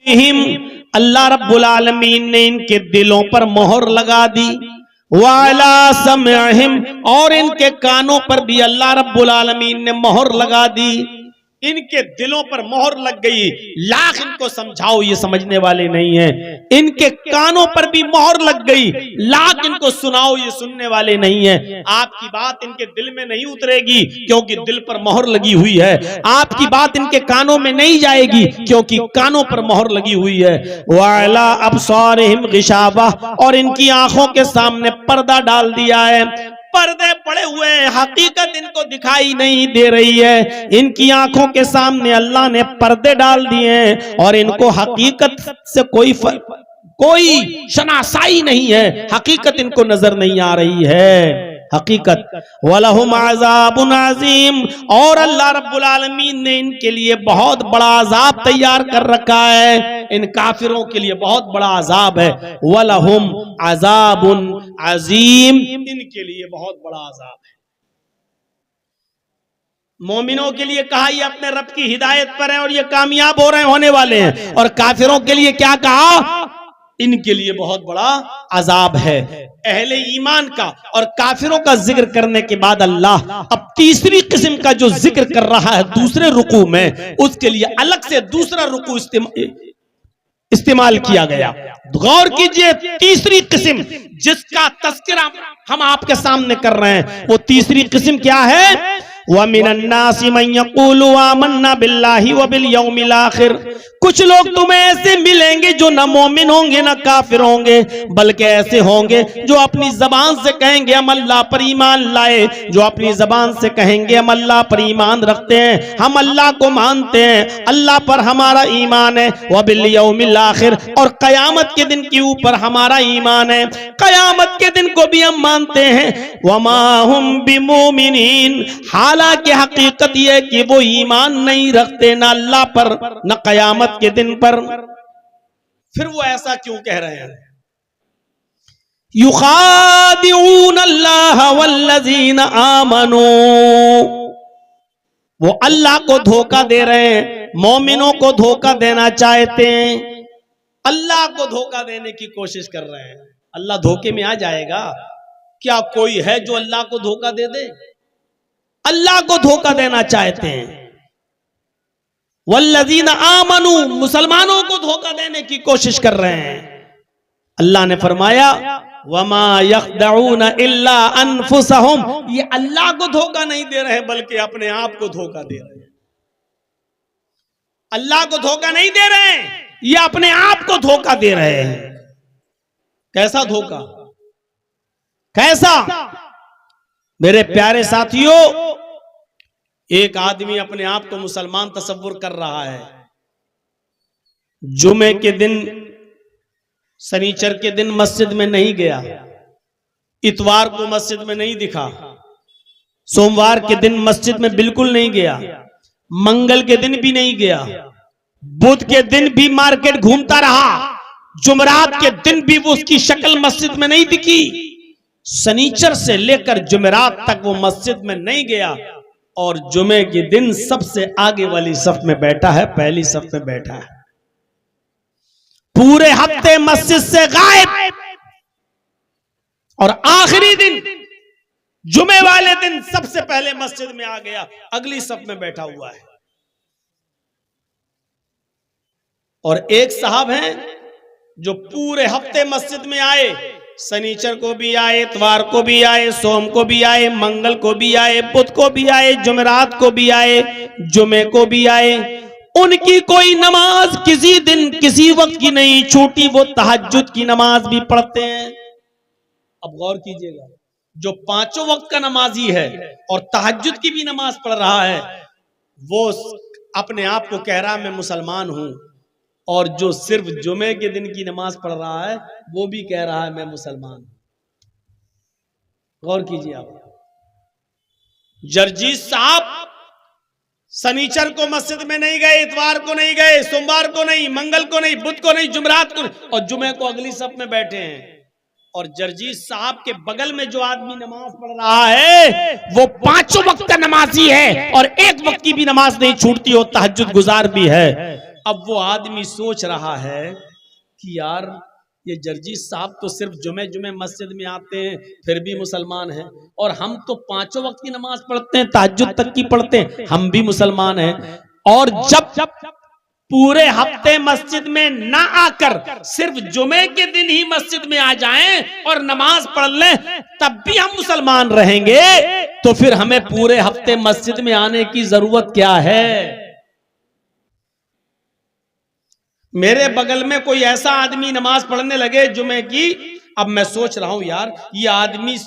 अल्लाह रब्बुल आलमीन ने इनके दिलों पर मोहर लगा दी, वाला समअहिम, और इनके कानों पर भी अल्लाह रब्बुल आलमीन ने मोहर लगा दी। इनके दिलों पर मोहर लग गई, लाख इनको समझाओ ये समझने वाले नहीं हैं। इनके कानों पर भी मोहर लग गई, लाख इनको सुनाओ ये सुनने वाले नहीं हैं। आपकी बात इनके दिल में नहीं उतरेगी क्योंकि दिल पर मोहर लगी हुई है। आपकी बात इनके कानों में नहीं जाएगी क्योंकि कानों पर मोहर लगी हुई है। वाला अबसारिहिम गिशावा, और इनकी आंखों के सामने पर्दा डाल दिया है, पर्दे पड़े हुए हैं, हकीकत इनको दिखाई नहीं दे रही है। इनकी आंखों के सामने अल्लाह ने पर्दे डाल दिए हैं और इनको हकीकत से कोई शनासाई नहीं है, हकीकत इनको नजर नहीं आ रही है। हकीकत वलहुम अज़ाबुन अज़ीम, और अल्लाह रब्बुल आलमीन ने इनके लिए बहुत बड़ा अजाब तैयार कर रखा है। इन काफिरों के लिए बहुत बड़ा अजाब है। वलहुम अज़ाबुन अज़ीम, इनके लिए बहुत बड़ा अजाब है। मोमिनों के लिए कहा ये अपने रब की हिदायत पर है और ये कामयाब हो रहे होने वाले हैं, और काफिरों के लिए क्या कहा, इनके लिए बहुत बड़ा अजाब है। अहले ईमान का और काफिरों का जिक्र करने के बाद अल्लाह अब तीसरी किस्म का जो जिक्र कर रहा है दूसरे रुकू में, उसके लिए अलग से दूसरा रुकू इस्तेमाल किया गया। गौर कीजिए, तीसरी किस्म जिसका तस्करा हम आपके सामने कर रहे हैं, वो तीसरी किस्म क्या है, वमिनन्नासि मन यक़ूलु आमन्ना बिल्लाहि व बिल यौमिल आखिर। कुछ लोग तुम्हें ऐसे मिलेंगे जो न मोमिन होंगे न काफिर होंगे, बल्कि ऐसे होंगे जो अपनी जबान से कहेंगे हम अल्लाह पर ईमान लाए, जो अपनी जबान से कहेंगे हम अल्लाह पर ईमान रखते हैं, हम अल्लाह को मानते हैं, अल्लाह पर हमारा ईमान है, व बिल यौमिल आखिर, और कयामत के दिन के ऊपर हमारा ईमान है, कयामत के दिन को भी हम मानते हैं। वमा हुम बिमुमिनीन, हालांकि हकीकत यह कि वो ईमान नहीं रखते न अल्लाह पर न कयामत के दिन पर। फिर वो ऐसा क्यों कह रहे हैं, युखादिऊन अल्लाह वल्लज़ीना आमनू, वो अल्लाह को धोखा दे रहे हैं, मोमिनों को धोखा देना चाहते हैं, अल्लाह को धोखा देने की कोशिश कर रहे हैं। अल्लाह धोखे में आ जाएगा क्या? कोई है जो अल्लाह को धोखा दे दे? अल्लाह को धोखा देना चाहते हैं। वल्लज़ीना आमनू, मुसलमानों को धोखा देने की कोशिश कर रहे हैं। अल्लाह ने फरमाया वमा यख़दऊना इल्ला अनफुसहुम, ये अल्लाह को धोखा नहीं दे रहे बल्कि अपने आप को धोखा दे रहे हैं। अल्लाह को धोखा नहीं दे रहे हैं, ये अपने आप को धोखा दे रहे हैं। कैसा धोखा, कैसा? मेरे प्यारे साथियों, एक आदमी अपने आप को मुसलमान तसव्वुर कर रहा है, जुमे के दिन शनिचर के दिन मस्जिद में नहीं गया, इतवार को मस्जिद में नहीं दिखा, सोमवार के दिन मस्जिद में बिल्कुल नहीं गया, मंगल के दिन भी नहीं गया, बुध के दिन भी मार्केट घूमता रहा, जुमेरात के दिन भी वो उसकी शक्ल मस्जिद में नहीं दिखी, शनिचर से लेकर जुमेरात तक वो मस्जिद में नहीं गया, और जुमे के दिन सबसे आगे वाली सफ में बैठा है, पहली सफ में बैठा है, पूरे हफ्ते मस्जिद से गायब, और आखिरी दिन जुमे वाले दिन सबसे पहले मस्जिद में आ गया, अगली सफ में बैठा हुआ है। और एक साहब हैं जो पूरे हफ्ते मस्जिद में आए, शनिचर को भी आए, इतवार को भी आए, सोम को भी आए, मंगल को भी आए, बुध को भी आए, जुमेरात को भी आए, जुमे को भी आए, उनकी कोई नमाज किसी दिन किसी वक्त की नहीं छूटी, वो तहज्जुद की नमाज भी पढ़ते हैं। अब गौर कीजिएगा, जो पांचों वक्त का नमाजी है और तहज्जुद की भी नमाज पढ़ रहा है, वो अपने आप को कह रहा है मैं मुसलमान हूं, और जो सिर्फ जुमे के दिन की नमाज पढ़ रहा है वो भी कह रहा है मैं मुसलमान। गौर कीजिए आप, जर्जीस साहब शनिचर को मस्जिद में नहीं गए, इतवार को नहीं गए, सोमवार को नहीं, मंगल को नहीं, बुध को नहीं, जुमेरात को नहीं, और जुमे को अगली सफ में बैठे हैं। और जर्जीस साहब के बगल में जो आदमी नमाज पढ़ रहा है वो पांचों वक्त का नमाजी है और एक वक्त की भी नमाज नहीं छूटती, और तहज्जुद गुजार भी है। अब वो आदमी सोच रहा है कि यार ये जर्जी साहब तो सिर्फ जुमे जुमे मस्जिद में आते हैं, फिर भी मुसलमान हैं, और हम तो 5 वक्त की नमाज पढ़ते हैं, तहज्जुद तक की पढ़ते हैं, हम भी मुसलमान हैं। और जब पूरे हफ्ते मस्जिद में ना आकर सिर्फ जुमे के दिन ही मस्जिद में आ जाएं और नमाज पढ़ लें, तब भी हम मुसलमान रहेंगे, तो फिर हमें पूरे हफ्ते मस्जिद में आने की जरूरत क्या है? मेरे बगल में कोई ऐसा आदमी नमाज पढ़ने लगे जुमे की, अब मैं सोच रहा हूं यार ये आदमी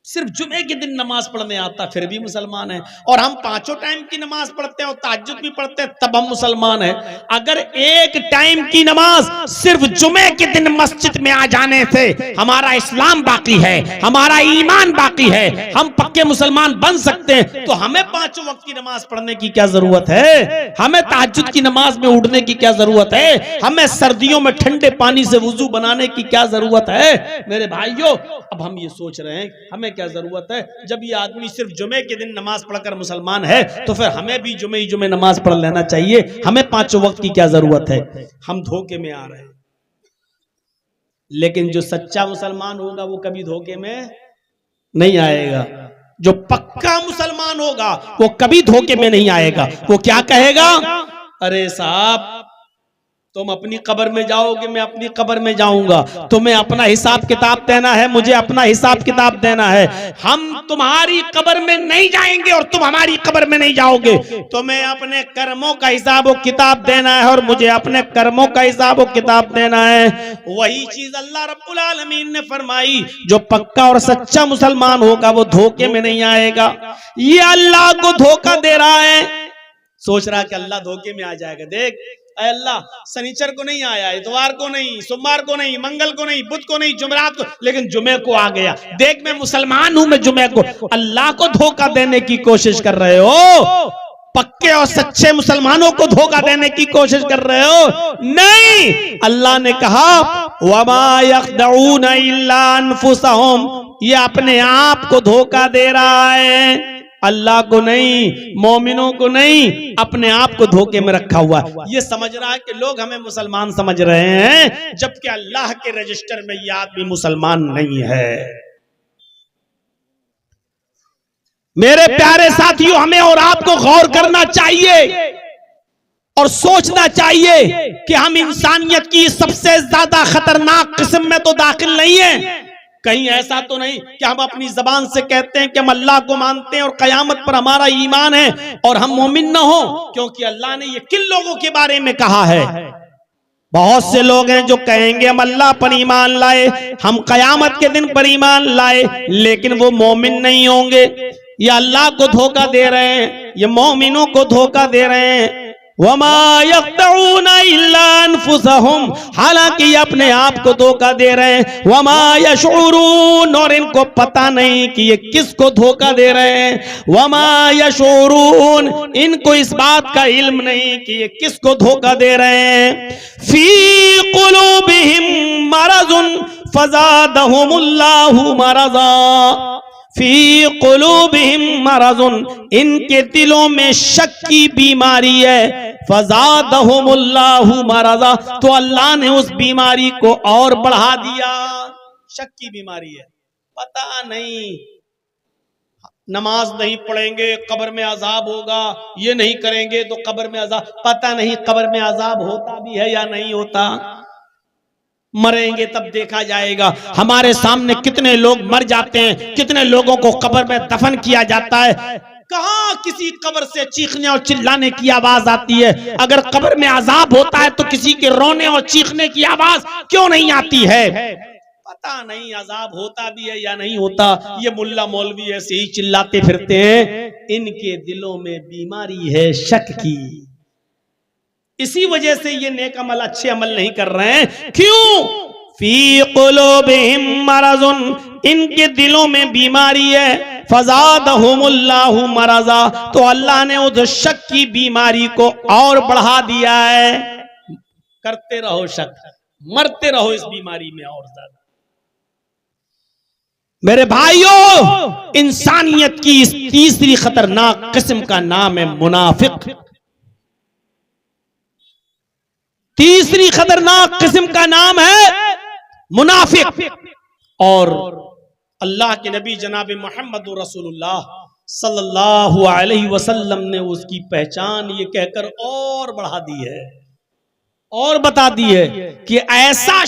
सिर्फ जुमे के दिन नमाज पढ़ने आता, फिर भी मुसलमान है, और हम 5 टाइम की नमाज पढ़ते हैं और तहज्जुद भी पढ़ते हैं, तब हम मुसलमान हैं। अगर एक टाइम की नमाज सिर्फ जुमे के दिन मस्जिद में आ जाने से हमारा इस्लाम बाकी है, हमारा ईमान बाकी है, हम पक्के मुसलमान बन सकते हैं, तो हमें 5 वक्त की नमाज पढ़ने की क्या जरूरत है? हमें तहज्जुद की नमाज में उठने की क्या जरूरत है? हमें सर्दियों में ठंडे पानी से वुजू बनाने की क्या जरूरत है? मेरे भाइयों, अब हम ये सोच रहे हैं हमें क्या जरूरत है? जब ये आदमी सिर्फ जुमे के दिन नमाज पढ़कर मुसलमान है, तो फिर हमें भी जुमे ही जुमे नमाज पढ़ लेना चाहिए, हमें 5 वक्त की क्या जरूरत है? हम धोखे में आ रहे हैं। लेकिन जो सच्चा मुसलमान होगा वो कभी धोखे में नहीं आएगा। जो पक्का मुसलमान होगा वो कभी धोखे में नहीं आएगा। वो क्या कहेगा? अरे साहब, तुम अपनी कब्र में जाओगे, मैं अपनी कब्र में जाऊंगा, तुम्हें अपना हिसाब किताब देना है, मुझे अपना हिसाब किताब देना है। हम तुम्हारी कब्र में नहीं जाएंगे और तुम हमारी कब्र में नहीं जाओगे। तुम्हें अपने कर्मों का हिसाब व किताब देना है और मुझे अपने कर्मों का हिसाब व किताब देना है। वही चीज अल्लाह रब्बुल आलमीन ने फरमाई, जो पक्का और सच्चा मुसलमान होगा वो धोखे में नहीं आएगा। ये अल्लाह को धोखा दे रहा है, सोच रहा कि अल्लाह धोखे में आ जाएगा। देख अल्लाह शनिचर को नहीं आया, इतवार को नहीं, सोमवार को नहीं, मंगल को नहीं, बुध को नहीं, जुमेरात को, लेकिन जुमे को आ गया। देख मैं मुसलमान हूं, मैं जुमे को। अल्लाह को धोखा देने की कोशिश कर रहे हो, पक्के और सच्चे मुसलमानों को धोखा देने की कोशिश कर रहे हो। नहीं, अल्लाह ने कहा वमा यख्दऊना इल्ला अनफुसहुम, ये अपने आप को धोखा दे रहा है, अल्लाह को नहीं, मोमिनों को नहीं, अपने आप को धोखे में रखा हुआ है। ये समझ रहा है कि लोग हमें मुसलमान समझ रहे हैं, जबकि अल्लाह के रजिस्टर में ये आदमी मुसलमान नहीं है। मेरे प्यारे साथियों, हमें और आपको गौर करना चाहिए और सोचना चाहिए कि हम इंसानियत की सबसे ज्यादा खतरनाक किस्म में तो दाखिल नहीं है। कहीं ऐसा तो नहीं कि हम अपनी जबान से कहते हैं कि हम अल्लाह को मानते हैं और कयामत पर हमारा ईमान है और हम मोमिन न हो, क्योंकि अल्लाह ने ये किन लोगों के बारे में कहा है? बहुत से लोग हैं जो कहेंगे हम अल्लाह पर ईमान लाए, हम कयामत के दिन पर ईमान लाए, लेकिन वो मोमिन नहीं होंगे। ये अल्लाह को धोखा दे रहे हैं, ये मोमिनों को धोखा दे रहे हैं। वमा यख्दऊना इल्ला अनफुसहुम, हालांकि अपने आप को धोखा दे रहे हैं। वमा यशऊरून, और इनको पता नहीं कि ये किसको धोखा दे रहे हैं। वमा यशऊरून, इनको इस बात का इल्म नहीं कि ये किसको धोखा दे रहे हैं। फी कुलूबिहिम मरज़ुन फज़ादहुमुल्लाहु मरज़ा, फी कुलूबिहिम मरज़ुन, इनके दिलों में शक की बीमारी है। फज़ादहुमुल्लाहु मरज़ा, तो अल्लाह ने उस बीमारी को और बढ़ा दिया। शक की बीमारी है, पता नहीं, नमाज नहीं पढ़ेंगे कब्र में अजाब होगा, ये नहीं करेंगे तो कब्र में अजाब, पता नहीं कब्र में अजाब होता भी है या नहीं होता, मरेंगे तब देखा जाएगा। हमारे सामने कितने लोग मर जाते हैं, कितने लोगों को कब्र में दफन किया जाता है, कहां किसी कब्र से चीखने और चिल्लाने की आवाज आती है? अगर कब्र में अजाब होता है तो किसी के रोने और चीखने की आवाज क्यों नहीं आती है? पता नहीं अजाब होता भी है या नहीं होता। ये मुल्ला मौलवी ऐसे ही चिल्लाते फिरते हैं, इनके दिलों में बीमारी है शक की। इसी वजह से ये नेक अमल, अच्छे अमल नहीं कर रहे हैं। क्यों? फी कुलूबिहिम मरज़ुन, इनके दिलों में बीमारी है। फज़ादहुमुल्लाहु मरज़ा, तो अल्लाह ने उस शक की बीमारी को और बढ़ा दिया है। करते रहो शक, मरते रहो इस बीमारी में और ज्यादा। मेरे भाइयों, इंसानियत की इस तीसरी खतरनाक किस्म का नाम है मुनाफिक। तीसरी खतरनाक किस्म का नाम है मुनाफिक। और अल्लाह के नबी जनाब मोहम्मद रसूलुल्लाह सल्लल्लाहु अलैहि वसल्लम ने उसकी पहचान ये कहकर और बढ़ा दी है और बता दी है कि ऐसा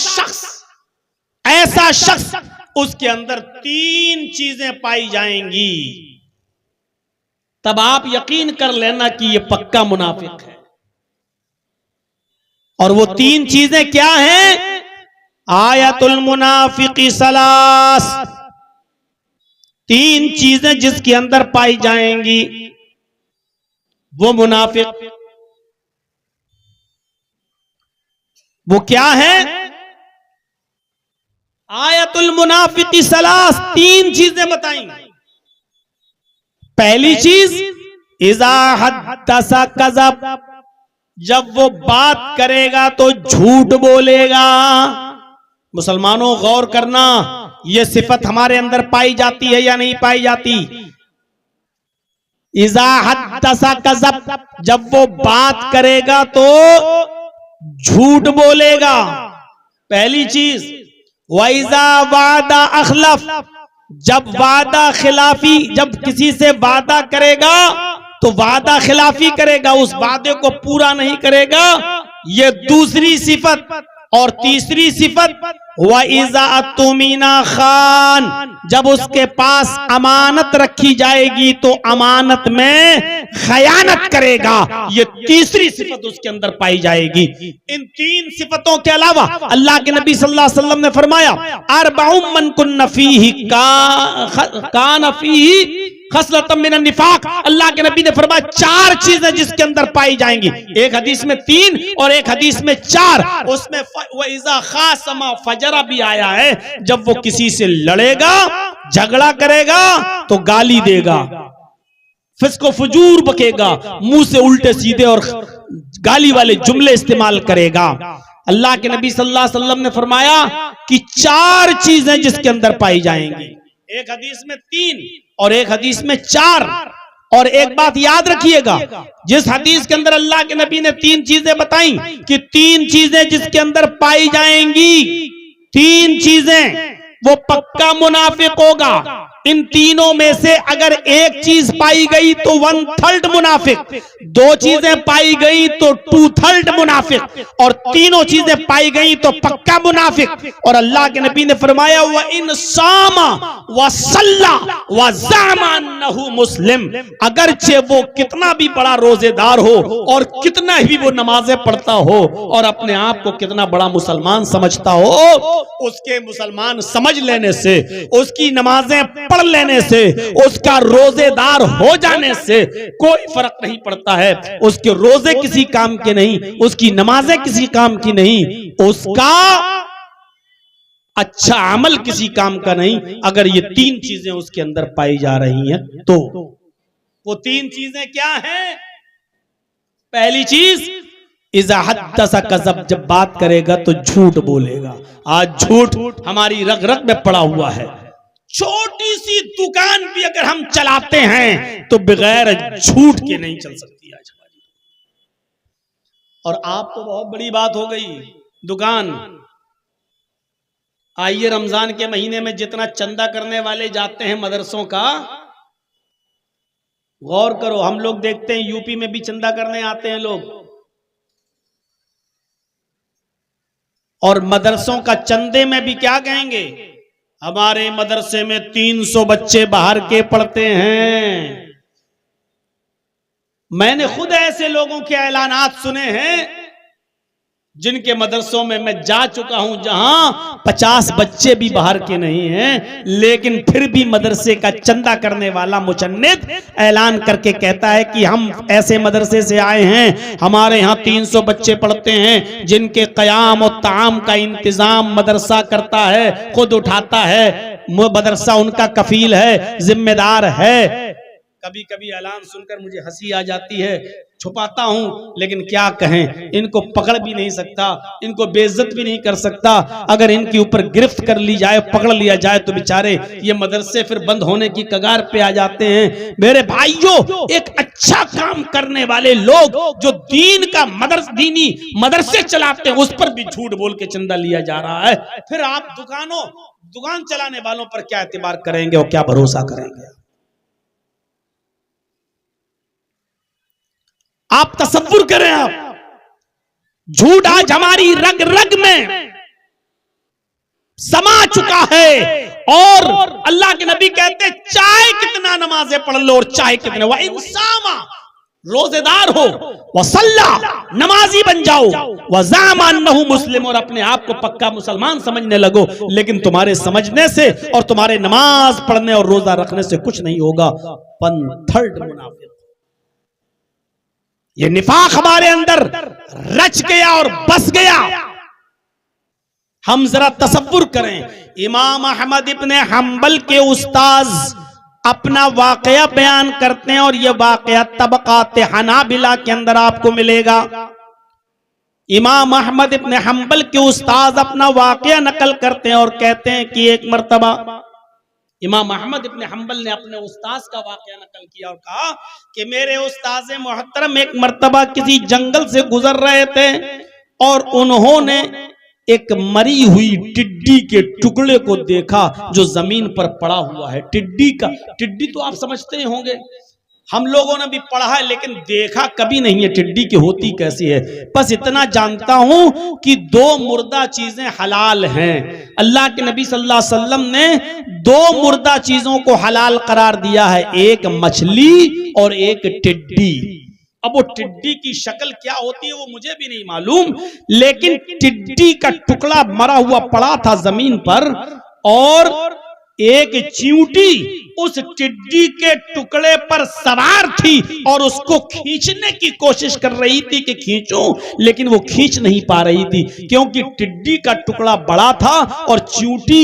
शख्स उसके अंदर तीन चीजें पाई जाएंगी, तब आप यकीन कर लेना कि ये पक्का मुनाफिक है। और वो तीन चीजें क्या हैं? आयतुल मुनाफिकी सलास, तीन चीजें जिसके अंदर पाई जाएंगी वो मुनाफिक। वो क्या है? आयतुल मुनाफिकी सलास, तीन चीजें बताई। पहली चीज, इज़ा हद्दसा कज़ब, जब वो बात करेगा तो झूठ बोलेगा। मुसलमानों गौर करना, ये सिफत हमारे अंदर पाई जाती है या नहीं पाई जाती? इज़ा हद्दसा कज़ब, जब वो बात करेगा तो झूठ बोलेगा, पहली चीज। वइज़ा वादा अखलफ, जब वादा खिलाफी, जब किसी से वादा करेगा तो वादा खिलाफी करेगा, उस वादे को पूरा नहीं करेगा, ये दूसरी सिफत। और तीसरी सिफत, वइज़ा तुमिना खान, जब उसके पास अमानत रखी जाएगी तो अमानत में खयानत करेगा, ये तीसरी सिफत उसके अंदर पाई जाएगी। इन तीन सिफतों के अलावा अल्लाह के नबी सल्लल्लाहु अलैहि वसल्लम ने फरमाया, अरबउम मन कुन्न फीही कान फीही खसलतम मिनन निफाक। अल्लाह के नबी ने फरमाया चार चीजें जिसके अंदर पाई जाएंगी, एक हदीस में तीन और एक हदीस में चार। उसमें वइज़ा खासमा फजरा भी आया है, जब वो किसी से लड़ेगा, झगड़ा करेगा तो गाली देगा, फिस्को फजूर बकेगा, मुंह से उल्टे सीधे और गाली वाले जुमले इस्तेमाल करेगा। अल्लाह के नबी सल्लल्लाहु अलैहि वसल्लम ने फरमाया कि चार चीजें जिसके अंदर पाई जाएंगी, एक हदीस में तीन और एक हदीस में चार। और एक बात याद रखिएगा, जिस हदीस के अंदर अल्लाह के नबी ने तीन चीजें बताई कि तीन चीजें जिसके अंदर पाई जाएंगी, तीन चीजें, वो पक्का मुनाफिक होगा। इन तीनों में से अगर एक चीज पाई गई तो 1/3 मुनाफिक, दो चीजें पाई गई तो 2/3 मुनाफिक, और तीनों चीजें पाई गई तो पक्का मुनाफिक। और अल्लाह के नबी ने फरमाया, व इन सामा व सल्ला व ज़अमा अन्नहु मुस्लिम, अगरचे वो कितना भी बड़ा रोजेदार हो और कितना ही वो नमाजें पढ़ता हो और अपने आप को कितना बड़ा मुसलमान समझता हो, उसके मुसलमान समझ लेने से, उसकी नमाजें पढ़ लेने से, उसका रोजेदार हो जाने से कोई फर्क नहीं पड़ता है। उसके रोजे किसी काम के नहीं, उसकी नमाजें किसी काम की नहीं, उसका अच्छा अमल किसी काम का नहीं, अगर ये तीन चीजें उसके अंदर पाई जा रही हैं तो। वो तीन चीजें क्या हैं? पहली चीज, इज़ा हद्दसा कज़ब, जब बात करेगा तो झूठ बोलेगा। आज झूठ हमारी रग रग में पड़ा हुआ है। छोटी सी दुकान भी अगर हम चलाते हैं तो बगैर झूठ के नहीं चल सकती आज हमारी। और आप तो बहुत बड़ी बात हो गई दुकान। आइए, रमजान के महीने में जितना चंदा करने वाले जाते हैं मदरसों का, गौर करो, हम लोग देखते हैं यूपी में भी चंदा करने आते हैं लोग, और मदरसों का चंदे में भी क्या कहेंगे, हमारे मदरसे में 300 बच्चे बाहर के पढ़ते हैं। मैंने खुद ऐसे लोगों के ऐलानात सुने हैं जिनके मदरसों में मैं जा चुका हूं, जहां 50 बच्चे भी बाहर के नहीं हैं, लेकिन फिर भी मदरसे का चंदा करने वाला मुचन्निद ऐलान करके कहता है कि हम ऐसे मदरसे से आए हैं, हमारे यहाँ 300 बच्चे पढ़ते हैं, जिनके क़याम और ताम का इंतजाम मदरसा करता है, खुद उठाता है, मदरसा उनका कफील है, जिम्मेदार है। कभी कभी ऐलान सुनकर मुझे हंसी आ जाती है। छुपाता हूं, लेकिन क्या कहें, इनको पकड़ भी नहीं सकता, इनको बेइज्जत भी नहीं कर सकता। अगर इनके ऊपर गिरफ्त कर ली जाए, पकड़ लिया जाए, तो बेचारे ये मदरसे फिर बंद होने की कगार पे आ जाते हैं। मेरे भाइयों, एक अच्छा काम करने वाले लोग जो दीन का दीनी मदरसे चलाते हैं, उस पर भी झूठ बोल के चंदा लिया जा रहा है। फिर आप दुकान चलाने वालों पर क्या एतबार करेंगे और क्या भरोसा करेंगे? आप तसव्वुर करें, आप झूठ आज हमारी रग रग में समा चुका है। और अल्लाह के नबी कहते चाहे कितना नमाजें पढ़ लो और चाहे कितने वह इंसामा रोजेदार हो, वसल्ला नमाजी बन जाओ, वज़ामान नहु मुस्लिम और अपने आप को पक्का मुसलमान समझने लगो, लेकिन तुम्हारे समझने से और तुम्हारे नमाज पढ़ने और रोजा रखने से कुछ नहीं होगा। 1/3 मुनाफिक। ये निफाक हमारे अंदर रच गया और बस गया। हम जरा तसव्वुर करें, इमाम अहमद इब्ने हंबल के उस्ताज अपना वाकया बयान करते हैं और यह वाकया तबकात हनाबिला के अंदर आपको मिलेगा। इमाम अहमद इब्ने हंबल के उस्ताज अपना वाकया नकल करते हैं और कहते हैं कि एक मर्तबा इमाम अहमद इब्ने हंबल ने अपने उस्ताद का वाकया नकल किया और कहा कि मेरे उस्ताद मोहतरम एक मर्तबा किसी जंगल से गुजर रहे थे और उन्होंने एक मरी हुई टिड्डी के टुकड़े को देखा जो जमीन पर पड़ा हुआ है। टिड्डी तो आप समझते ही होंगे, हम लोगों ने भी पढ़ा है, लेकिन देखा कभी नहीं है टिड्डी की होती कैसी है। बस इतना जानता हूं कि 2 मुर्दा चीजें हलाल हैं। अल्लाह के नबी सल्लल्लाहु अलैहि वसल्लम ने 2 मुर्दा चीजों को हलाल करार दिया है, एक मछली और एक टिड्डी। अब वो टिड्डी की शक्ल क्या होती है वो मुझे भी नहीं मालूम, लेकिन टिड्डी का टुकड़ा मरा हुआ पड़ा था जमीन पर और एक चींटी उस टिड्डी के टुकड़े पर सवार थी और उसको खींचने की कोशिश कर रही थी कि खींचूं, लेकिन वो खींच नहीं पा रही थी क्योंकि टिड्डी का टुकड़ा बड़ा था और चींटी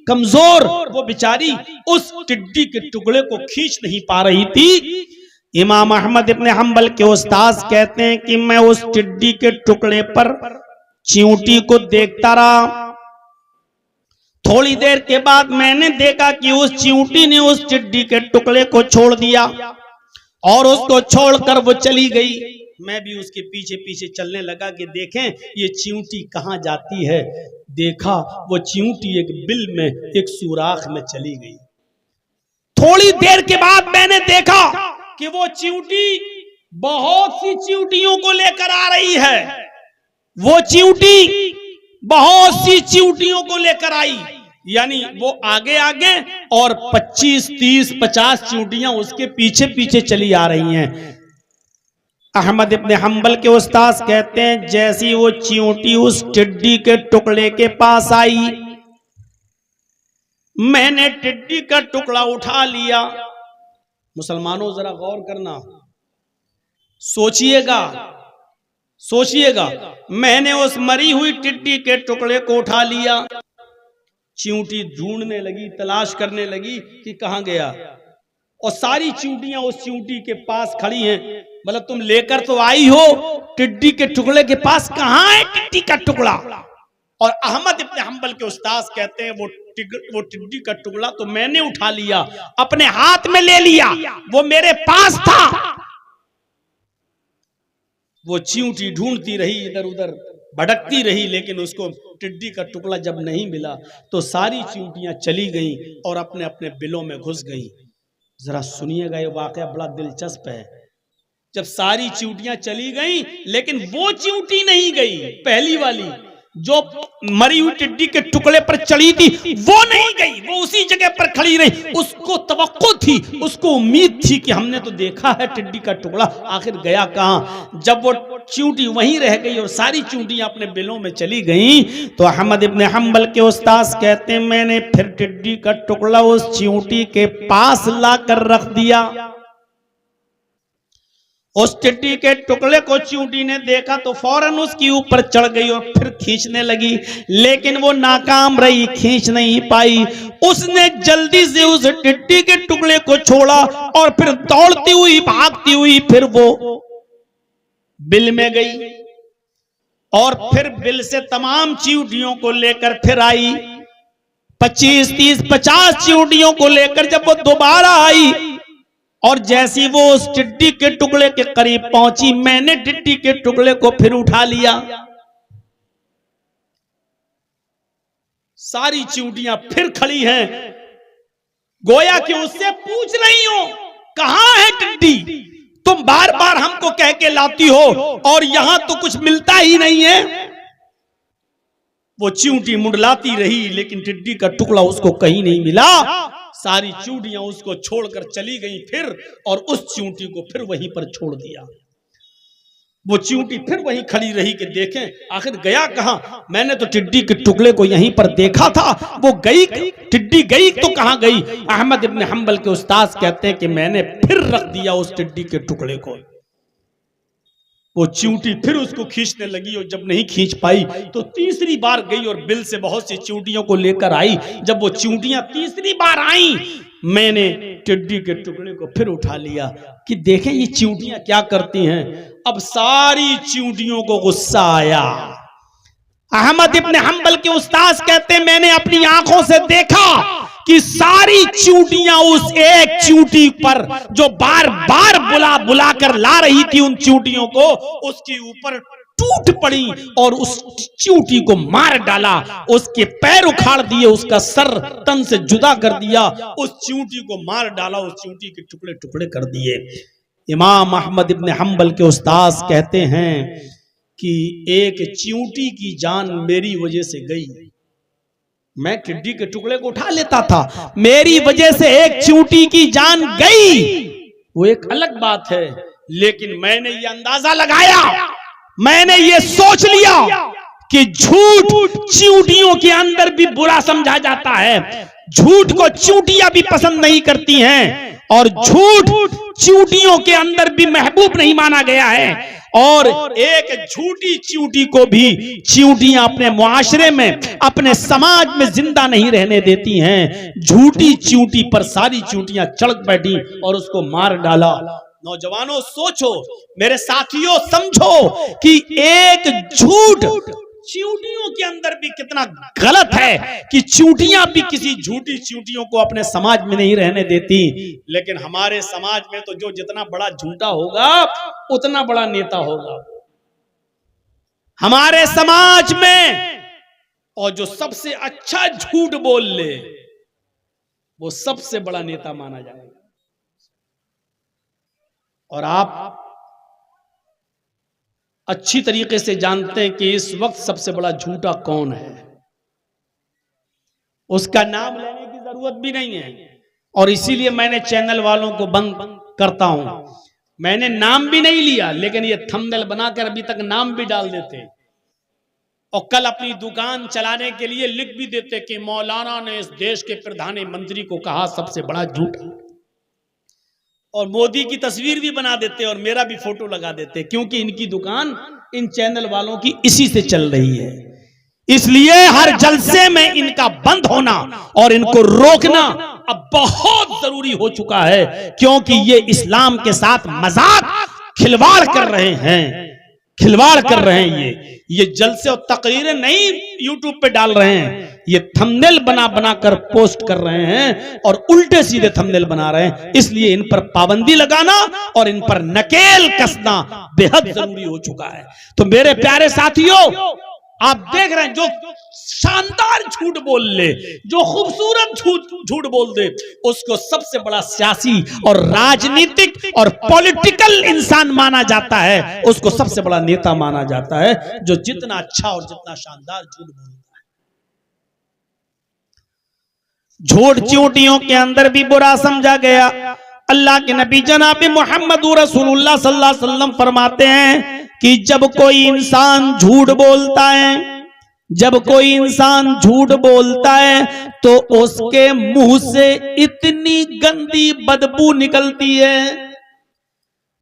कमजोर, वो बेचारी उस टिड्डी के टुकड़े को खींच नहीं पा रही थी। इमाम अहमद इब्ने हंबल के उस्ताद कहते हैं कि मैं उस टिड्डी के टुकड़े पर चींटी को देखता रहा। थोड़ी देर के बाद मैंने देखा कि उस चींटी ने उस टिड्डी के टुकड़े को छोड़ दिया और उसको छोड़कर वो चली गई। मैं भी उसके पीछे पीछे चलने लगा कि देखें ये चींटी कहां जाती है। देखा वो चींटी एक बिल में, एक सुराख में चली गई। थोड़ी देर के बाद मैंने देखा कि वो चींटी बहुत सी चींटियों को लेकर आ रही है। वो चींटी बहुत सी चींटियों को लेकर आई, यानी वो आगे आगे और 25, 30, 50 चींटियां उसके पीछे पीछे चली आ रही हैं। अहमद इब्ने हंबल के उस्ताद कहते हैं जैसी वो चींटी उस टिड्डी के टुकड़े के पास आई, मैंने टिड्डी का टुकड़ा उठा लिया। मुसलमानों जरा गौर करना, सोचिएगा, मैंने उस मरी हुई टिड्डी के टुकड़े को उठा लिया। चींटी ढूंढने लगी, तलाश करने लगी कि कहां गया, और सारी चींटियां उस चींटी के पास खड़ी हैं। मतलब तुम लेकर तो आई हो, टिड्डी के टुकड़े के पास कहां है टिड्डी का टुकड़ा? और अहमद इब्ने हंबल के उस्ताद कहते हैं वो टिड्डी का टुकड़ा तो मैंने उठा लिया, अपने हाथ में ले लिया, वो मेरे पास था। वो चींटी ढूंढती रही, इधर उधर भटकती रही, लेकिन उसको टिड्डी का टुकड़ा जब नहीं मिला तो सारी चींटियां चली गईं और अपने अपने बिलों में घुस गईं। जरा सुनिएगा, ये वाकया बड़ा दिलचस्प है। जब सारी चींटियां चली गईं, लेकिन वो चींटी नहीं गई, पहली वाली जो मरी हुई टिड्डी के टुकड़े पर चढ़ी थी वो नहीं गई, वो उसी जगह पर खड़ी रही। उसको तवक्को थी, उसको उम्मीद थी कि हमने तो देखा है टिड्डी का टुकड़ा, आखिर गया कहां। जब वो चींटी वहीं रह गई और सारी चींटियां अपने बिलों में चली गईं, तो अहमद इब्ने हंबल के उस्ताद कहते हैं मैंने फिर टिड्डी का टुकड़ा उस चींटी के पास लाकर रख दिया। उस टिड्डी के टुकड़े को चींटी ने देखा तो फौरन उसके ऊपर चढ़ गई और फिर खींचने लगी, लेकिन वो नाकाम रही, खींच नहीं पाई। उसने जल्दी से उस टिड्डी के टुकड़े को छोड़ा और फिर दौड़ती हुई भागती हुई फिर वो बिल में गई और फिर बिल से तमाम चींटियों को लेकर फिर आई। 25, 30, 50 चींटियों को लेकर जब वो दोबारा आई और जैसी वो उस टिड्डी के टुकड़े के करीब पहुंची, मैंने टिड्डी के टुकड़े को फिर उठा लिया। सारी चींटियां फिर खड़ी हैं, गोया कि उससे पूछ रही हो कहां है टिड्डी, तुम बार बार हमको कह के लाती हो और यहां तो कुछ मिलता ही नहीं है। वो चींटी मुंडलाती रही लेकिन टिड्डी का टुकड़ा उसको कहीं नहीं मिला। सारी चींटियां उसको छोड़कर चली गई फिर, और उस चींटी को फिर वहीं पर छोड़ दिया। वो चींटी फिर वहीं खड़ी रही कि देखें आखिर गया कहां, मैंने तो टिड्डी के टुकड़े को यहीं पर देखा था, वो गई, टिड्डी गई तो कहां गई। अहमद इब्न हंबल के उस्ताद कहते हैं कि मैंने फिर रख दिया उस टिड्डी के टुकड़े को। वो चींटी फिर उसको खींचने लगी और जब नहीं खींच पाई तो तीसरी बार गई और बिल से बहुत सी चींटियों को लेकर आई। जब वो चींटियां तीसरी बार आई, मैंने टिड्डी के टुकड़े को फिर उठा लिया कि देखें ये चींटियां क्या करती हैं। अब सारी चींटियों को गुस्सा आया। अहमद इब्न हंबल के उस्ताद कहते हैं मैंने अपनी आंखों से देखा कि सारी चींटियां उस एक चींटी पर जो बार बार बुला बुला कर ला रही थी उन चींटियों को, उसके ऊपर टूट पड़ी और उस चींटी को मार डाला, उसके पैर उखाड़ दिए, उसका सर तन से जुदा कर दिया, उस चींटी को मार डाला, उस चींटी के टुकड़े टुकड़े कर दिए। इमाम अहमद इब्न हंबल के उस्ताद कहते हैं कि एक चींटी की जान मेरी वजह से गई। मैं टिड्डी के टुकड़े को उठा लेता था, मेरी वजह से एक चींटी की जान गई, वो एक अलग बात है, लेकिन मैंने ये अंदाजा लगाया, मैंने ये सोच लिया कि झूठ चींटियों के अंदर भी बुरा समझा जाता है, झूठ को चींटियां भी पसंद नहीं करती हैं और झूठ चींटियों के अंदर भी महबूब नहीं माना गया है। और एक झूठी चींटी को भी चींटियां अपने मुआशरे में, अपने समाज में जिंदा नहीं रहने देती हैं। झूठी चींटी पर सारी चींटियां चढ़ बैठी और उसको मार डाला। नौजवानों सोचो, मेरे साथियों समझो कि एक झूठ चींटियों के अंदर भी कितना गलत है कि चींटियां भी किसी झूठी चींटियों को अपने समाज में नहीं रहने देती। लेकिन हमारे समाज में तो जो जितना बड़ा झूठा होगा उतना बड़ा नेता होगा हमारे समाज में, और जो सबसे अच्छा झूठ बोल ले वो सबसे बड़ा नेता माना जाएगा। और आप अच्छी तरीके से जानते हैं कि इस वक्त सबसे बड़ा झूठा कौन है, उसका नाम लेने की जरूरत भी नहीं है, और इसीलिए मैंने चैनल वालों को बंद करता हूं। मैंने नाम भी नहीं लिया, लेकिन ये थंबनेल बनाकर अभी तक नाम भी डाल देते और कल अपनी दुकान चलाने के लिए लिख भी देते कि मौलाना ने इस देश के प्रधानमंत्री को कहा सबसे बड़ा झूठा, और मोदी की तस्वीर भी बना देते और मेरा भी फोटो लगा देते, क्योंकि इनकी दुकान इन चैनल वालों की इसी से चल रही है। इसलिए हर जलसे में इनका बंद होना और इनको रोकना अब बहुत जरूरी हो चुका है, क्योंकि ये इस्लाम के साथ मजाक खिलवाड़ कर रहे हैं, खिलवाड़ कर रहे हैं। ये जलसे और तकरीरें नहीं यूट्यूब पे डाल रहे हैं, ये थंबनेल बना बना कर पोस्ट कर रहे हैं और उल्टे सीधे थंबनेल बना रहे हैं। इसलिए इन पर पाबंदी लगाना और इन पर नकेल कसना बेहद जरूरी हो चुका है। तो मेरे प्यारे साथियों, आप देख रहे हैं जो शानदार झूठ बोल ले, जो खूबसूरत झूठ बोल दे, उसको सबसे बड़ा सियासी और राजनीतिक और पॉलिटिकल इंसान माना जाता है, उसको सबसे बड़ा नेता माना जाता है, जो जितना अच्छा और जितना शानदार झूठ बोलता है। झूठ चींटियों के अंदर भी बुरा समझा गया। अल्लाह के नबी जनाब मोहम्मद रसूलुल्लाह सल्लल्लाहु अलैहि वसल्लम फरमाते हैं कि जब कोई इंसान झूठ बोलता है, जब कोई इंसान झूठ बोलता है तो उसके मुंह से इतनी गंदी बदबू निकलती है।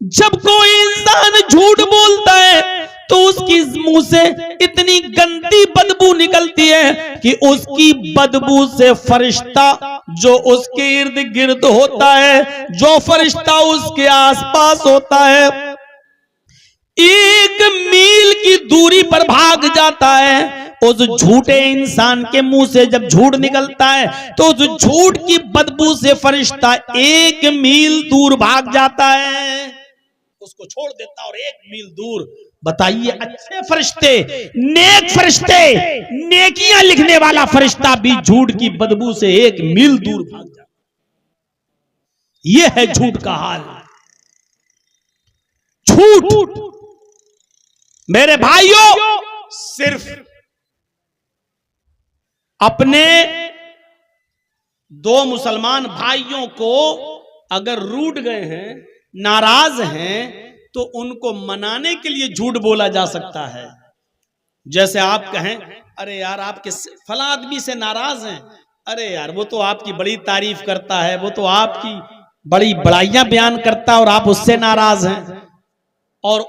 जब कोई इंसान झूठ बोलता है तो उसकी मुंह से इतनी गंदी बदबू निकलती है कि उसकी बदबू से फरिश्ता जो उसके इर्द गिर्द होता है, जो फरिश्ता उसके आसपास होता है, 1 मील की दूरी पर भाग जाता है। उस झूठे इंसान के मुंह से जब झूठ निकलता है तो उस झूठ की बदबू से फरिश्ता 1 मील दूर भाग जाता है, उसको छोड़ देता और 1 मील दूर। बताइए, अच्छे फरिश्ते, नेक फरिश्ते, नेकियां लिखने वाला फरिश्ता भी झूठ की बदबू से 1 मील दूर भाग जाता। यह है झूठ का हाल। झूठ मेरे भाइयों, सिर्फ अपने 2 मुसलमान भाइयों को अगर रूठ गए हैं, नाराज हैं, तो उनको मनाने के लिए झूठ बोला जा सकता है। जैसे आप कहें, अरे यार आपके फला आदमी से नाराज हैं, अरे यार वो तो आपकी बड़ी तारीफ करता है, वो तो आपकी बड़ी बड़ाइयां बयान करता है और आप उससे नाराज हैं। और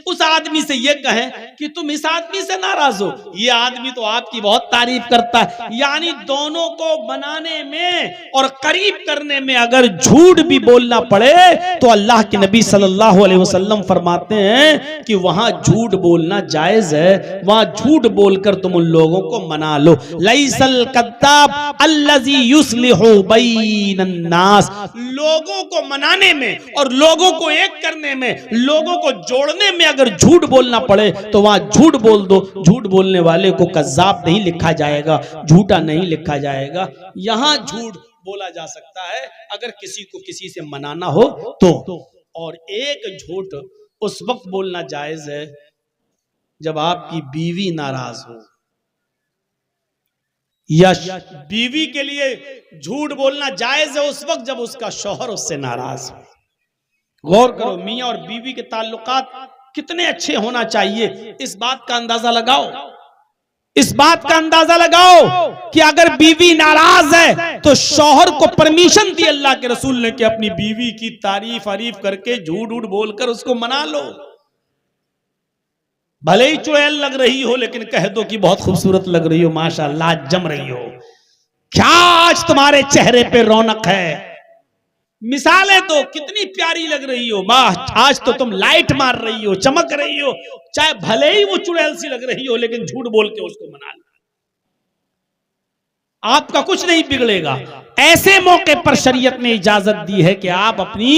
उस आदमी से ये कहें कि तुम इस आदमी से नाराज हो, ये आदमी तो आपकी बहुत तारीफ करता है। यानी दोनों को बनाने में और करीब करने में अगर झूठ भी बोलना पड़े तो अल्लाह के नबी सल्लल्लाहु अलैहि वसल्लम फरमाते हैं कि वहां झूठ बोलना जायज है, वहां झूठ बोलकर तुम उन लोगों को मना लो। लैसल कद्दाब अल्लज़ी युस्लिहु बैनन नास, लोगों को मनाने में और लोगों को एक करने में, लोगों को जोड़ने में अगर झूठ बोलना पड़े तो वहां झूठ बोल दो। झूठ बोलने वाले को कज़्ज़ाब नहीं लिखा जाएगा, झूठा नहीं लिखा जाएगा। यहां झूठ बोला जा सकता है अगर किसी को किसी से मनाना हो तो। और एक झूठ उस वक्त बोलना जायज है जब आपकी बीवी नाराज हो, या बीवी के लिए झूठ बोलना जायज है उस वक्त जब उसका शौहर उससे नाराज हो। गौर करो, मियां और बीवी के ताल्लुकात कितने अच्छे होना चाहिए, इस बात का अंदाजा लगाओ। इस बात का अंदाजा लगाओ कि अगर बीवी नाराज है तो शौहर को परमिशन दी अल्लाह के रसूल ने कि अपनी बीवी की तारीफ अरीफ करके झूठ उठ बोलकर उसको मना लो। भले ही चुड़ैल लग रही हो लेकिन कह दो कि बहुत खूबसूरत लग रही हो, माशाअल्लाह जम रही हो, क्या आज तुम्हारे चेहरे पे रौनक है, मिसालें दो, कितनी प्यारी लग रही हो, वाह आज तो तुम लाइट मार रही हो, चमक रही हो। चाहे भले ही वो चुड़ैल सी लग रही हो लेकिन झूठ बोल के उसको मना लो, आपका कुछ नहीं बिगड़ेगा। ऐसे मौके पर शरीयत ने इजाजत दी है कि आप अपनी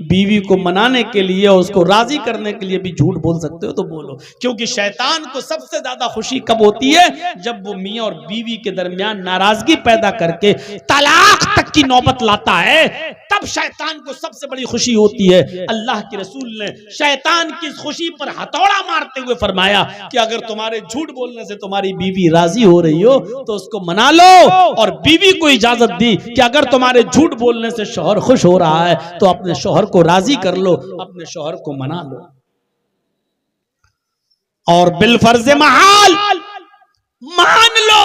बीवी को मनाने के लिए और उसको राजी करने के लिए भी झूठ बोल सकते हो तो बोलो, क्योंकि शैतान को सबसे ज्यादा खुशी कब होती है, जब वो मियां और बीवी के दरमियान नाराजगी पैदा करके तलाक तक की नौबत लाता है, तब शैतान को सबसे बड़ी खुशी होती है। अल्लाह के रसूल ने शैतान की खुशी पर हथौड़ा मारते हुए फरमाया कि अगर तुम्हारे झूठ बोलने से तुम्हारी बीवी राजी हो रही हो तो उसको मना लो, और बीवी को इजाजत दी कि अगर तुम्हारे झूठ बोलने से शौहर खुश हो रहा है तो अपने शौहर को राजी कर लो, अपने शौहर को मना लो। और बिलफर्ज महाल मान लो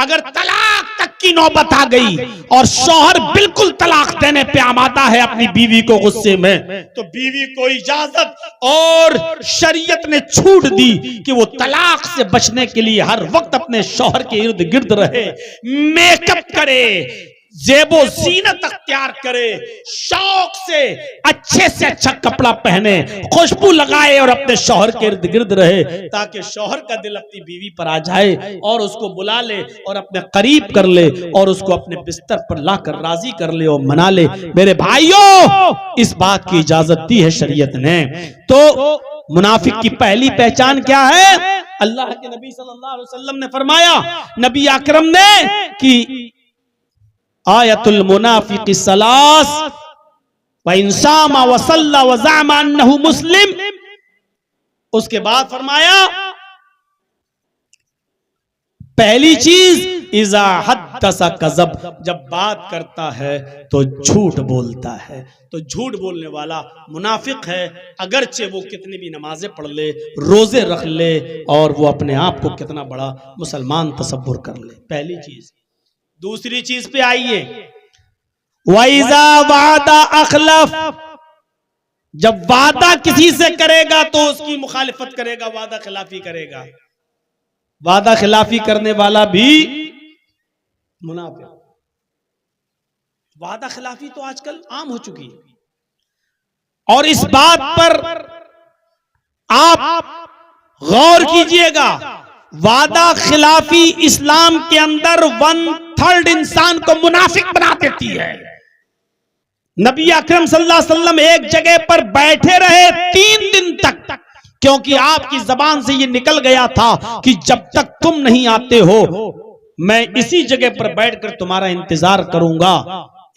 अगर तलाक तक की नौबत आ गई और शौहर बिल्कुल तलाक देने पे आमादा है अपनी बीवी को गुस्से में, तो बीवी को इजाजत और शरीयत ने छूट दी कि वो तलाक से बचने के लिए हर वक्त अपने शौहर के इर्द गिर्द रहे, मेकअप करे, जेबो जीनत अख्तियार करे, शौक से अच्छा कपड़ा पहने, खुशबू लगाए और अपने शौहर के इर्द गिर्द रहे, ताकि शौहर का दिल अपनी बीवी पर आ जाए और उसको बुला ले और अपने करीब कर ले और उसको अपने बिस्तर पर लाकर राजी कर ले और मना ले। मेरे भाइयों, इस बात की इजाजत दी है शरीयत ने। तो मुनाफिक की पहली पहचान क्या है? अल्लाह के नबी सल्लल्लाहु अलैहि वसल्लम ने फरमाया, नबी अकरम ने कि आयतुल मुनाफिक सलास व इंसामा व सल्ला व ज़अमा अन्नहु मुस्लिम। उसके बाद फरमाया पहली चीज इज़ा हद्दसा कज़ब, जब बात करता है तो झूठ बोलता है। तो झूठ बोलने वाला मुनाफिक है, अगरचे वो कितनी भी नमाजें पढ़ ले, रोजे रख ले और वो अपने आप को कितना बड़ा मुसलमान तसव्वुर कर ले। पहली चीज। दूसरी चीज पे आइए, वइज़ा वादा अखलफ, जब वादा किसी से करेगा तो उसकी मुखालिफत करेगा, वादा खिलाफी करेगा। वादा खिलाफी करने वाला भी मुनाफिक। वादा खिलाफी तो आजकल आम हो चुकी है और इस बात पर आप गौर कीजिएगा, वादा खिलाफी इस्लाम के अंदर 1/3 इंसान को मुनाफिक बना देती है। नबी अकरम सल्लल्लाहु अलैहि वसल्लम एक जगह पर बैठे रहे 3 दिन तक, क्योंकि आपकी जबान से ये निकल गया था कि जब तक तुम नहीं आते हो मैं इसी जगह पर बैठकर तुम्हारा इंतजार करूंगा।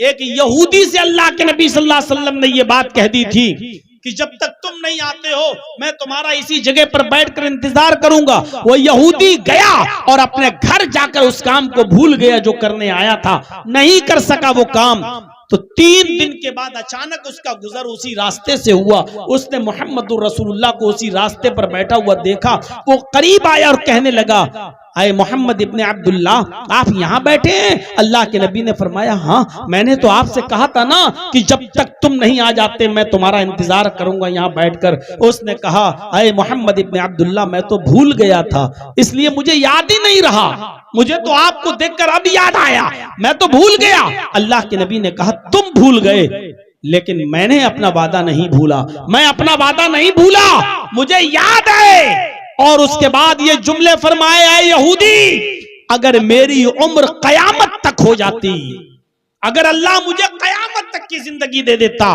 एक यहूदी से अल्लाह के नबी सल्लल्लाहु अलैहि वसल्लम ने यह बात कह दी थी कि जब तक तुम नहीं आते हो मैं तुम्हारा इसी जगह पर बैठकर इंतजार करूंगा। वो यहूदी गया और अपने घर जाकर उस काम को भूल गया जो करने आया था, नहीं कर सका वो काम। तो 3 दिन के बाद अचानक उसका गुजर उसी रास्ते से हुआ। उसने मोहम्मदुर रसूलुल्लाह को उसी रास्ते पर बैठा हुआ देखा। वो करीब आया और कहने लगा, अरे मोहम्मद इब्ने अब्दुल्ला, आप यहाँ बैठे हैं? अल्लाह के नबी ने फरमाया, हाँ मैंने तो आपसे कहा था ना कि जब तक तुम नहीं आ जाते मैं तुम्हारा इंतजार करूंगा यहाँ बैठकर। उसने कहा, अरे मोहम्मद इब्ने अब्दुल्ला, मैं तो भूल गया था, इसलिए मुझे याद ही नहीं रहा, मुझे तो आपको देखकर अब याद आया, मैं तो भूल गया। अल्लाह के नबी ने कहा, तुम भूल गए लेकिन मैंने अपना वादा नहीं भूला, मैं अपना वादा नहीं भूला, मुझे याद है। और उसके बाद ये जुमले फरमाए, आए यहूदी, अगर मेरी उम्र कयामत तक हो जाती, अगर अल्लाह मुझे कयामत तक की जिंदगी दे देता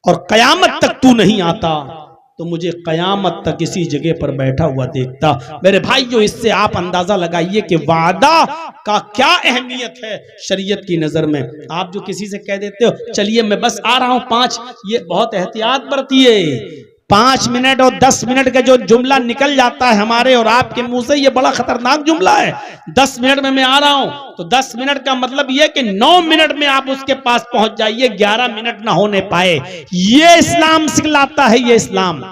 और कयामत तक तू नहीं आता तो मुझे कयामत तक इसी जगह पर बैठा हुआ देखता। मेरे भाइयों, इससे आप अंदाजा लगाइए कि वादा का क्या अहमियत है शरीयत की नजर में। आप जो किसी से कह देते हो चलिए मैं बस आ रहा हूं 5, ये बहुत एहतियात बरतिए। 5 मिनट और 10 मिनट का जो जुमला निकल जाता है हमारे और आपके मुंह से, ये बड़ा खतरनाक जुमला है। 10 मिनट में मैं आ रहा हूं तो 10 मिनट का मतलब यह कि 9 मिनट में आप उसके पास पहुंच जाइए, 11 मिनट ना होने पाए। ये इस्लाम सिखलाता है, ये इस्लाम।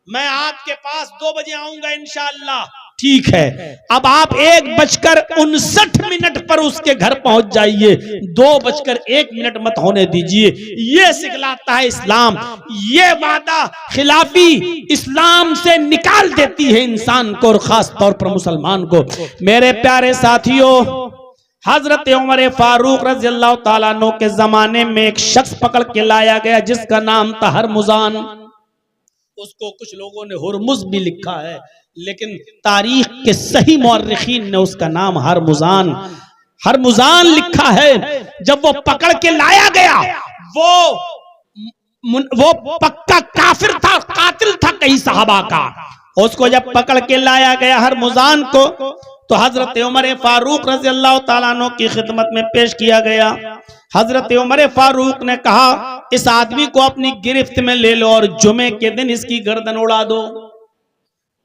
मैं आपके पास 2 बजे आऊंगा इंशाअल्लाह, ठीक है, अब आप 1:59 पर उसके घर पहुंच जाइए, 2:01 मत होने दीजिए। ये सिखलाता है इस्लाम। ये वादा खिलाफी इस्लाम से निकाल देती है इंसान को और खास तौर पर मुसलमान को। मेरे प्यारे साथियों, हजरत उमर फारूक रज़ी अल्लाह ताला अन्हु के जमाने में एक शख्स पकड़ के लाया गया जिसका नाम था हरमुजान। उसको कुछ लोगों ने हुरमुज भी लिखा है, लेकिन तारीख के सही मुअर्रिखीन ने उसका नाम हरमुजान लिखा है। जब वो पकड़ के लाया गया, वो पक्का काफिर था, कातिल था कई सहाबा का। उसको जब पकड़ के लाया गया हरमुजान को, तो हजरत उमर फारूक रज़ी अल्लाह ताला अन्हु की खिदमत में पेश किया गया। हजरत उमर फारूक ने कहा, इस आदमी को अपनी गिरफ्त में ले लो और जुमे के दिन इसकी गर्दन उड़ा दो।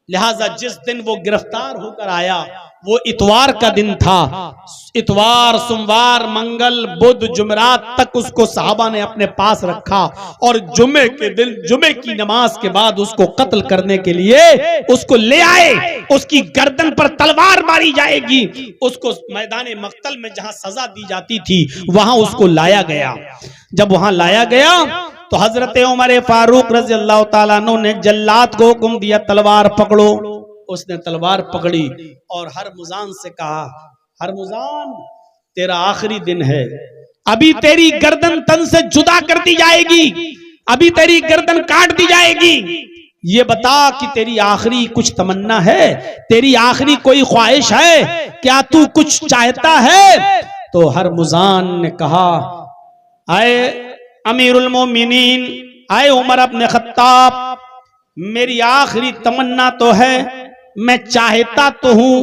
लिहाजा जिस दिन वो गिरफ्तार होकर आया वो इतवार का दिन था। इतवार, सोमवार, मंगल, बुध, जुमेरात तक उसको साहबा ने अपने पास रखा और जुमे के दिन जुमे की नमाज के बाद उसको कत्ल करने के लिए उसको ले आए। उसकी गर्दन पर तलवार मारी जाएगी। उसको मैदान मक्तल में जहां सजा दी जाती थी वहां उसको लाया गया। जब वहां लाया गया तो हजरत उमर फारूक रज़ी अल्लाह ताला अन्हु ने जल्लाद को हुक्म दिया, तलवार पकड़ो। उसने तलवार पकड़ी और हरमुजान से कहा, हरमुजान तेरा आखिरी दिन है, अभी तेरी गर्दन तन से जुदा कर दी जाएगी, अभी तेरी गर्दन काट दी जाएगी। ये बता कि तेरी आखिरी कुछ तमन्ना है, तेरी आखिरी कोई ख्वाहिश है, क्या तू कुछ चाहता है? तो हरमुजान ने कहा, आए अमीरुल मोमिनीन, आए उमर इब्न खत्ताब, मेरी आखिरी तमन्ना तो है, मैं चाहता तो हूं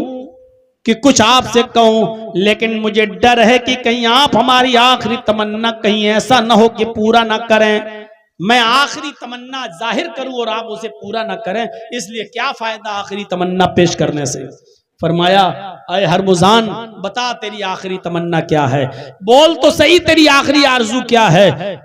कि कुछ आपसे कहूं, लेकिन मुझे डर है कि कहीं आप हमारी आखिरी तमन्ना कहीं ऐसा ना हो कि पूरा ना करें। मैं आखिरी तमन्ना जाहिर करूं और आप उसे पूरा ना करें, इसलिए क्या फायदा आखिरी तमन्ना पेश करने से। फरमाया, अय हरमुजान बता तेरी आखिरी तमन्ना क्या है, बोल तो सही तेरी आखिरी आरजू क्या है,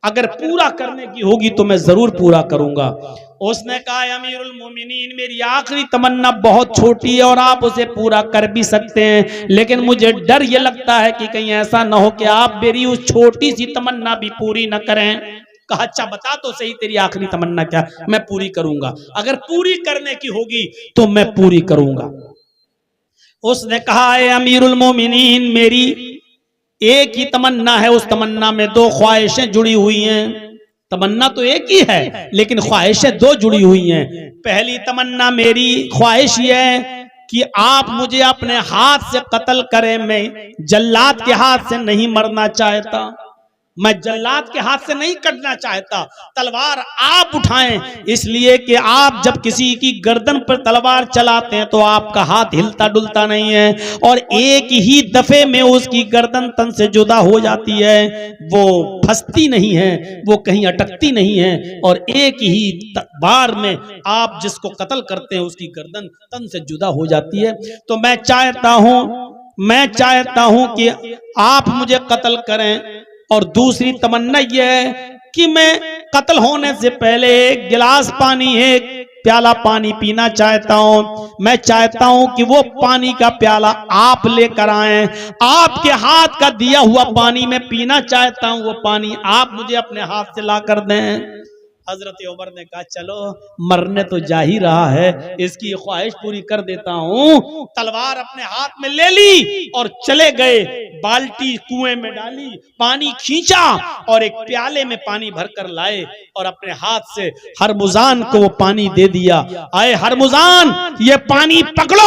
अगर पूरा करने की होगी तो मैं जरूर पूरा करूंगा। उसने कहा, अमीरुल मोमिनीन मेरी आखिरी तमन्ना बहुत छोटी है और आप उसे पूरा कर भी सकते हैं, लेकिन मुझे डर ये लगता है कि कहीं ऐसा ना हो कि आप मेरी उस छोटी सी तमन्ना भी पूरी न करें। कहा, अच्छा बता तो सही तेरी आखिरी तमन्ना क्या, मैं पूरी करूंगा, अगर पूरी करने की होगी तो मैं पूरी करूंगा। उसने कहा, अमीरुल मोमिनीन मेरी एक ही तमन्ना है, उस तमन्ना में 2 ख्वाहिशें जुड़ी हुई हैं। तमन्ना तो एक ही है, लेकिन ख्वाहिशें दो जुड़ी हुई हैं। पहली तमन्ना मेरी ख्वाहिश ये है कि आप मुझे अपने हाथ से कत्ल करें, मैं जल्लाद के हाथ से नहीं मरना चाहता, मैं जल्लाद के हाथ से नहीं कटना चाहता। तलवार आप उठाएं, इसलिए कि आप जब किसी की गर्दन पर तलवार चलाते हैं तो आपका हाथ हिलता डुलता नहीं है, और एक ही दफे में उसकी गर्दन तन से जुदा हो जाती है, वो फंसती नहीं है, वो कहीं अटकती नहीं है, और एक ही बार में आप जिसको कत्ल करते हैं उसकी गर्दन तन से जुदा हो जाती है। तो मैं चाहता हूं कि आप मुझे कत्ल करें। और दूसरी तमन्ना यह है कि मैं कत्ल होने से पहले एक गिलास पानी, एक प्याला पानी पीना चाहता हूं। मैं चाहता हूं कि वो पानी का प्याला आप लेकर आएं, आपके हाथ का दिया हुआ पानी मैं पीना चाहता हूं, वो पानी आप मुझे अपने हाथ से ला कर दें। हजरत उमर ने कहा चलो मरने तो जा ही रहा है, इसकी ख्वाहिश पूरी कर देता हूं। तलवार अपने हाथ में ले ली और चले गए, बाल्टी कुएं में डाली, पानी खींचा और एक प्याले में पानी भरकर लाए और अपने हाथ से हरमुजान को वो पानी दे दिया। आए हरमुजान, ये पानी पकड़ो।